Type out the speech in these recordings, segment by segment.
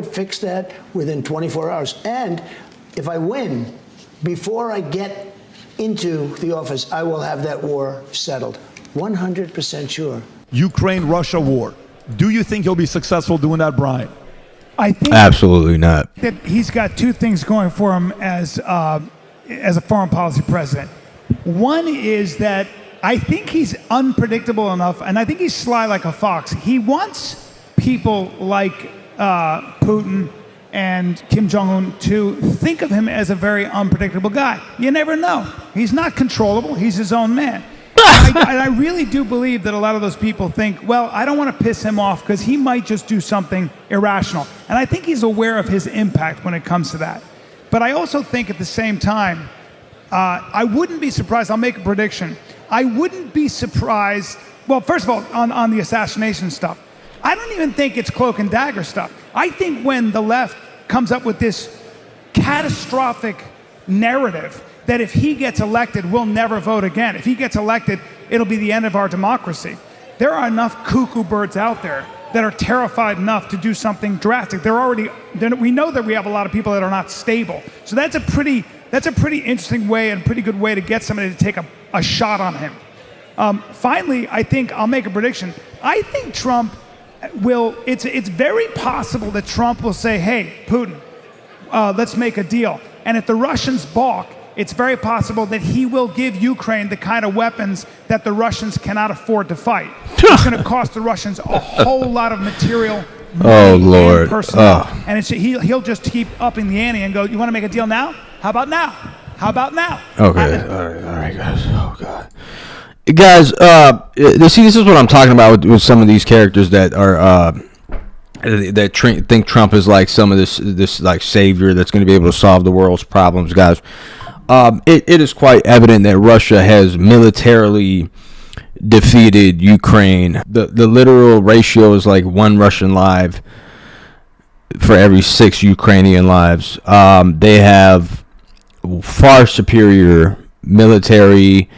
Fix that within 24 hours. And if I win, before I get into the office, I will have that war settled. 100% sure. Ukraine-Russia war. Do you think he'll be successful doing that, Brian? I think absolutely not. That he's got two things going for him as a foreign policy president. One is that I think he's unpredictable enough, and I think he's sly like a fox. He wants people like Putin and Kim Jong-un to think of him as a very unpredictable guy. You never know. He's not controllable. He's his own man. I really do believe that a lot of those people think, well, I don't want to piss him off because he might just do something irrational. And I think he's aware of his impact when it comes to that. But I also think at the same time, I wouldn't be surprised. I'll make a prediction. I wouldn't be surprised. Well, first of all, on the assassination stuff, I don't even think it's cloak and dagger stuff. I think when the left comes up with this catastrophic narrative that if he gets elected, we'll never vote again. If he gets elected, it'll be the end of our democracy. There are enough cuckoo birds out there that are terrified enough to do something drastic. We know that we have a lot of people that are not stable. So that's a pretty interesting way and pretty good way to get somebody to take a shot on him. Finally, I think I'll make a prediction. I think Trump will, it's very possible that Trump will say, hey, Putin, let's make a deal. And if the Russians balk, it's very possible that he will give Ukraine the kind of weapons that the Russians cannot afford to fight. It's going to cost the Russians a whole lot of material, money, and personnel. And he'll just keep upping the ante and go, you want to make a deal now? How about now? How about now? Okay, all right, guys. Oh, God. Guys, see, this is what I'm talking about with some of these characters that are that think Trump is like some of this like savior that's going to be able to solve the world's problems, guys. It is quite evident that Russia has militarily defeated Ukraine. The literal ratio is like 1 Russian live for every 6 Ukrainian lives. They have far superior military,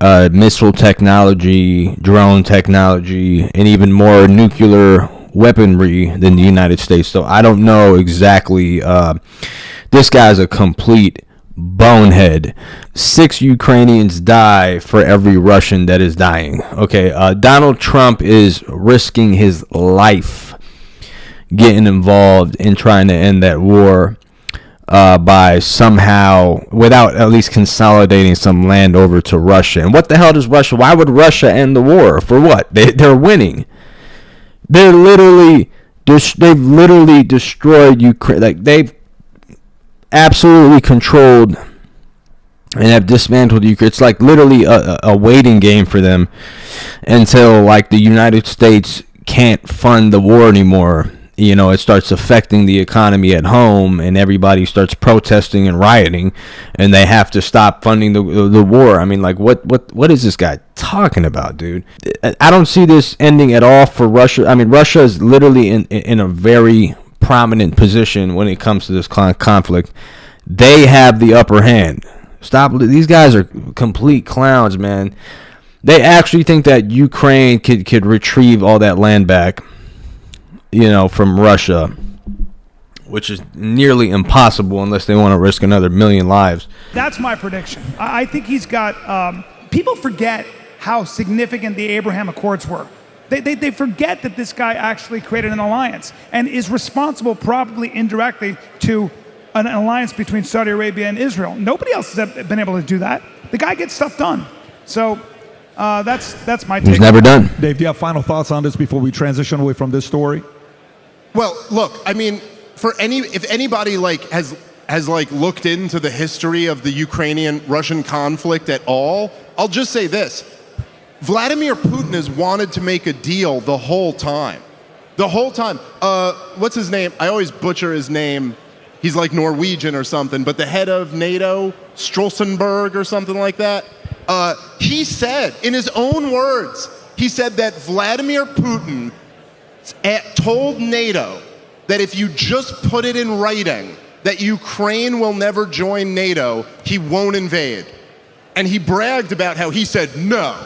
missile technology, drone technology, and even more nuclear weaponry than the United States. So I don't know exactly. This guy's a complete bonehead. 6 Ukrainians die for every Russian that is dying. Okay, Donald Trump is risking his life getting involved in trying to end that war by somehow, without at least consolidating some land over to Russia. And what the hell does Russia? Why would Russia end the war? For what? They're winning. They've literally destroyed Ukraine. Like, they've absolutely controlled and have dismantled Ukraine. It's like literally a waiting game for them until like the United States can't fund the war anymore. You know, it starts affecting the economy at home, and everybody starts protesting and rioting, and they have to stop funding the war. I mean, like, what is this guy talking about, dude? I don't see this ending at all for Russia. I mean, Russia is literally in a very prominent position when it comes to this conflict. They have the upper hand. Stop. These guys are complete clowns, man. They actually think that Ukraine could retrieve all that land back, you know, from Russia, which is nearly impossible unless they want to risk another 1 million lives. That's my prediction. I think he's got, people forget how significant the Abraham Accords were. They forget that this guy actually created an alliance and is responsible, probably indirectly, to an alliance between Saudi Arabia and Israel. Nobody else has been able to do that. The guy gets stuff done. So that's my take. He's never done. Dave, do you have final thoughts on this before we transition away from this story? Well, look, I mean, if anybody has looked into the history of the Ukrainian-Russian conflict at all, I'll just say this. Vladimir Putin has wanted to make a deal the whole time. The whole time. What's his name? I always butcher his name. He's like Norwegian or something, but the head of NATO, Stoltenberg or something like that, he said, in his own words, he said that Vladimir Putin told NATO that if you just put it in writing that Ukraine will never join NATO, he won't invade. And he bragged about how he said, no,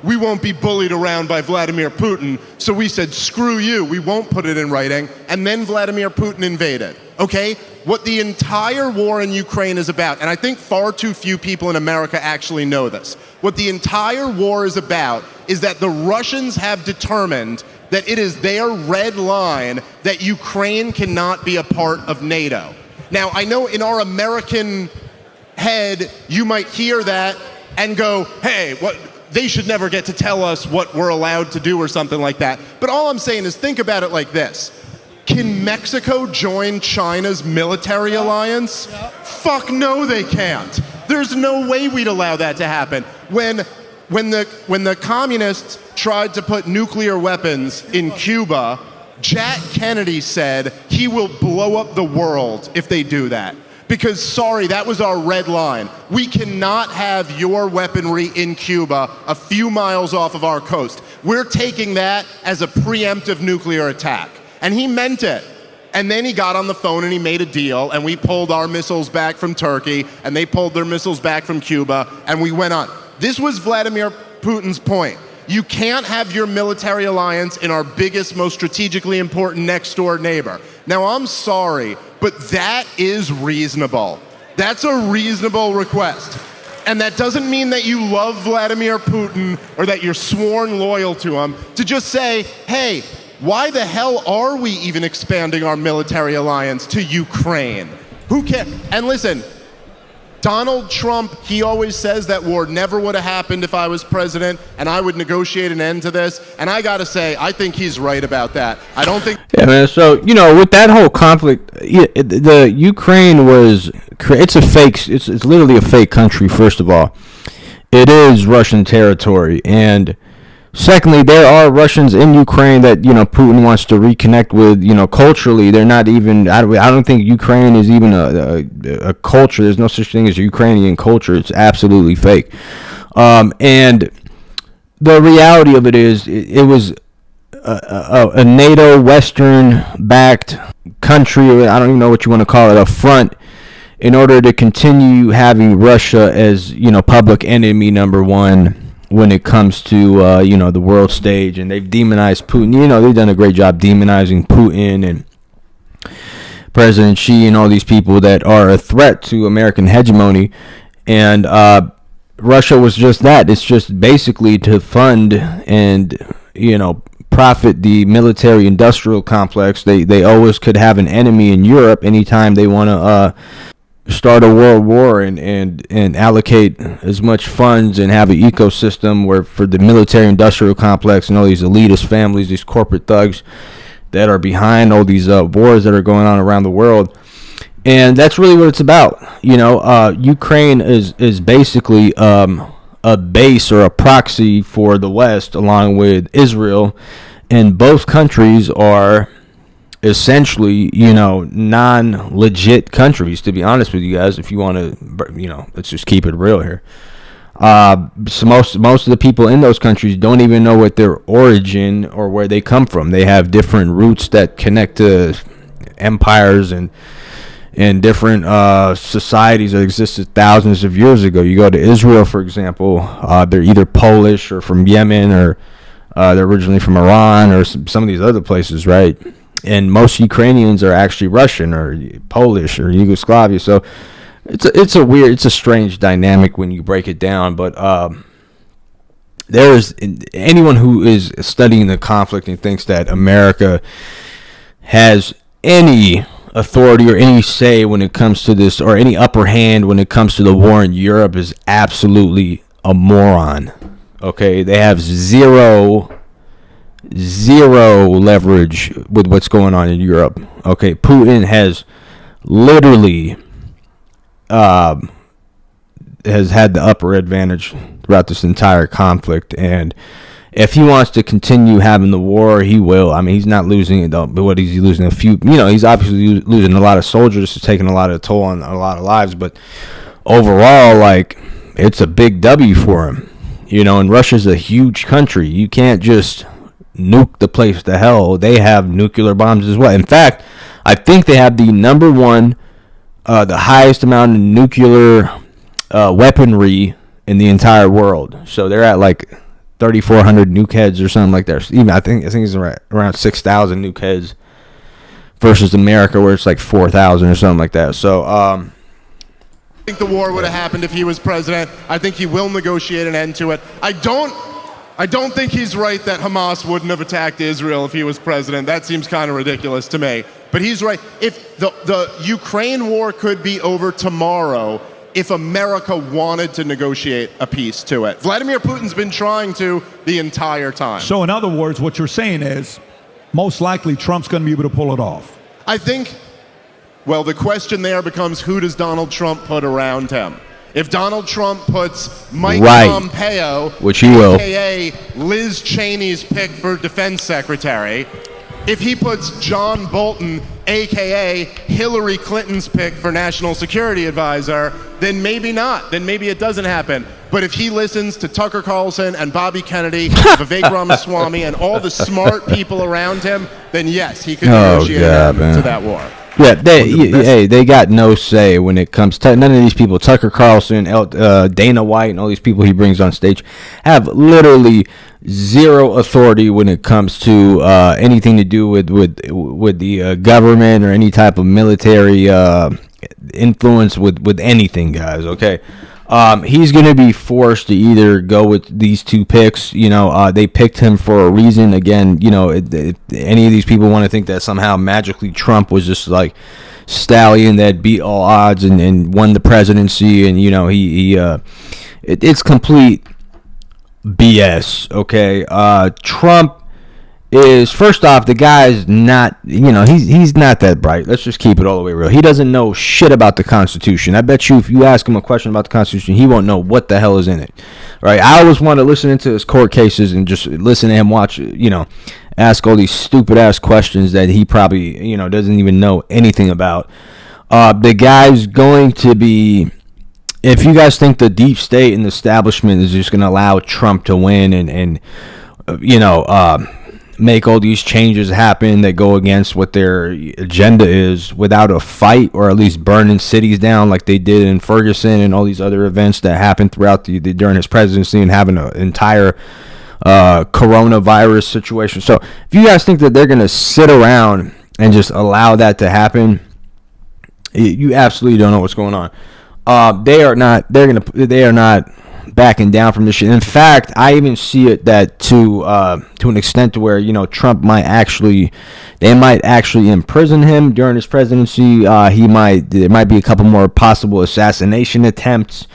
we won't be bullied around by Vladimir Putin. So we said, screw you, we won't put it in writing. And then Vladimir Putin invaded, okay? What the entire war in Ukraine is about, and I think far too few people in America actually know this, what the entire war is about is that the Russians have determined that it is their red line that Ukraine cannot be a part of NATO. Now, I know in our American head, you might hear that and go, hey, what? They should never get to tell us what we're allowed to do or something like that. But all I'm saying is think about it like this. Can Mexico join China's military alliance? Fuck no, they can't. There's no way we'd allow that to happen. When the communists tried to put nuclear weapons in Cuba, Jack Kennedy said he will blow up the world if they do that. Because, sorry, that was our red line. We cannot have your weaponry in Cuba a few miles off of our coast. We're taking that as a preemptive nuclear attack. And he meant it. And then he got on the phone and he made a deal, and we pulled our missiles back from Turkey, and they pulled their missiles back from Cuba, and we went on. This was Vladimir Putin's point. You can't have your military alliance in our biggest, most strategically important next-door neighbor. Now, I'm sorry, but that is reasonable. That's a reasonable request. And that doesn't mean that you love Vladimir Putin or that you're sworn loyal to him. To just say, hey, why the hell are we even expanding our military alliance to Ukraine? Who cares? And listen, Donald Trump, he always says that war never would have happened if I was president and I would negotiate an end to this. And I got to say, I think he's right about that. I don't think... Yeah, man. So, with that whole conflict, the Ukraine it's a fake, it's literally a fake country, first of all. It is Russian territory. And secondly, there are Russians in Ukraine that, Putin wants to reconnect with, culturally. They're not even, I don't think Ukraine is even a culture. There's no such thing as Ukrainian culture. It's absolutely fake. And the reality of it is, it was a NATO Western-backed country, I don't even know what you want to call it, a front, in order to continue having Russia as, public enemy number one when it comes to the world stage. And they've demonized Putin. They've done a great job demonizing Putin and President Xi and all these people that are a threat to American hegemony. And Russia was just that. It's just basically to fund and profit the military industrial complex. They always could have an enemy in Europe anytime they want to start a world war and allocate as much funds and have an ecosystem where for the military industrial complex and all these elitist families, these corporate thugs that are behind all these wars that are going on around the world. And that's really what it's about. Ukraine is basically a base or a proxy for the West along with Israel, and both countries are essentially, non-legit countries, to be honest with you guys. If you want to, let's just keep it real here. So most of the people in those countries don't even know what their origin or where they come from. They have different roots that connect to empires and different societies that existed thousands of years ago. You go to Israel, for example, they're either Polish or from Yemen, or they're originally from Iran or some of these other places, right? And most Ukrainians are actually Russian or Polish or Yugoslavia. So it's a strange dynamic when you break it down. But there is anyone who is studying the conflict and thinks that America has any authority or any say when it comes to this, or any upper hand when it comes to the war in Europe, is absolutely a moron. Okay, they have zero leverage with what's going on in Europe. Okay, Putin has literally has had the upper advantage throughout this entire conflict, and if he wants to continue having the war, he will. I mean, he's not losing it though, but what is he losing? A few, he's obviously losing a lot of soldiers, it's taking a lot of toll on a lot of lives, but overall, like, it's a big W for him. And Russia's a huge country. You can't just nuke the place to hell. They have nuclear bombs as well. In fact, I think they have the number one, the highest amount of nuclear weaponry in the entire world. So they're at like 3,400 nuke heads or something like that. Even I think it's around 6,000 nuke heads versus America, where it's like 4,000 or something like that. So I think the war would have happened if he was president. I think he will negotiate an end to it. I don't think he's right that Hamas wouldn't have attacked Israel if he was president. That seems kind of ridiculous to me. But he's right. If the Ukraine war could be over tomorrow if America wanted to negotiate a peace to it. Vladimir Putin's been trying to the entire time. So in other words, what you're saying is most likely Trump's going to be able to pull it off. I think, well, the question there becomes, who does Donald Trump put around him? If Donald Trump puts Mike Pompeo, which he will, a.k.a. Liz Cheney's pick for defense secretary, if he puts John Bolton, a.k.a. Hillary Clinton's pick for national security advisor, then maybe not. Then maybe it doesn't happen. But if he listens to Tucker Carlson and Bobby Kennedy, Vivek Ramaswamy, and all the smart people around him, then yes, he could negotiate an end to that war. Yeah, they got no say when it comes to none of these people. Tucker Carlson, Dana White, and all these people he brings on stage have literally zero authority when it comes to anything to do with the government or any type of military influence with anything, guys. Okay. He's going to be forced to either go with these two picks. They picked him for a reason. Again, any of these people want to think that somehow magically Trump was just like stallion that beat all odds and won the presidency. And, it's complete BS. Okay. Trump is, first off, the guy's not, he's not that bright. Let's just keep it all the way real. He doesn't know shit about the Constitution. I bet you if you ask him a question about the Constitution, he won't know what the hell is in it. Right? I always want to listen into his court cases and just listen to him watch, ask all these stupid ass questions that he probably, doesn't even know anything about. The guy's going to be, if you guys think the deep state and the establishment is just going to allow Trump to win and make all these changes happen that go against what their agenda is without a fight, or at least burning cities down like they did in Ferguson and all these other events that happened throughout during his presidency, and having an entire coronavirus situation. So if you guys think that they're going to sit around and just allow that to happen, you absolutely don't know what's going on. They are not backing down from this shit. In fact, I even see it that to an extent to where Trump might actually imprison him during his presidency. There might be a couple more possible assassination attempts.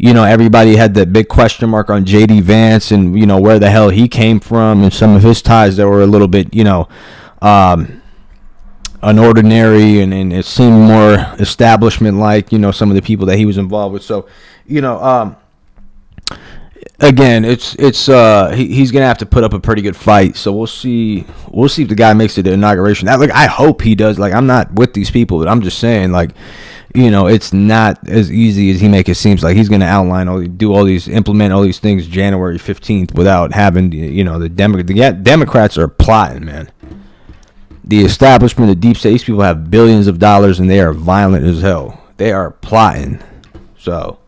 Everybody had that big question mark on J.D. Vance and where the hell he came from, and some of his ties that were a little bit unordinary, and it seemed more establishment like some of the people that he was involved with. So again, he's gonna have to put up a pretty good fight. So we'll see if the guy makes it to the inauguration. I hope he does. I'm not with these people, but I'm just saying, it's not as easy as he makes it seems. Like he's gonna implement all these things January 15th without having the Democrats are plotting, man. The establishment, the deep state, these people have billions of dollars and they are violent as hell. They are plotting. So